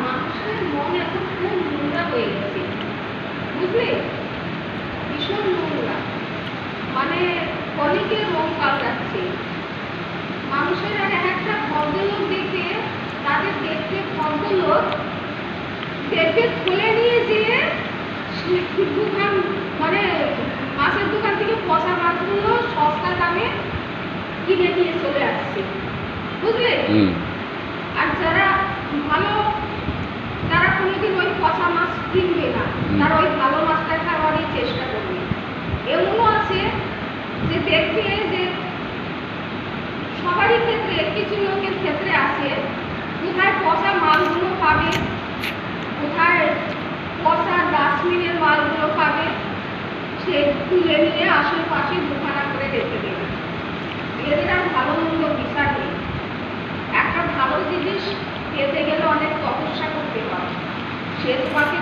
মানুষের মন এখন খুব নোংরা হয়ে গেছে, বুঝলে? ভীষণ নোংরা, মানে অনেকের রং পাল্টাচ্ছে। মানুষের একটা ভদ্রলোক দেখে, তাদের দেখতে ভদ্রলোক দেখে খুলে নিয়ে যেয়ে দোকান, মানে মাছের দোকান থেকে পচা মাছগুলো সস্তা দামে কিনে নিয়ে চলে আসছে, বুঝলে? আর যারা ভালো, তারা কোনোদিন ওই পচা মাছ কিনবে না, তারা ওই ভালো মাছটা খাওয়ারই চেষ্টা করবে। এমনও আছে যে দেখবে যে সবারই ক্ষেত্রে, কিছু লোকের ক্ষেত্রে আছে, কোথায় পচা মালগুলো পাবে, কোথায় পচা ডাস্টবিনের মালগুলো পাবে, সে তুলে নিয়ে আশেপাশে দোকানা করে রেখে দেবে। এদের আর ভালো মন্দ বিচার নেই। একটা ভালো জিনিস পেতে গেলে অনেক তপস্যা করতে হয়। সে তোমাকে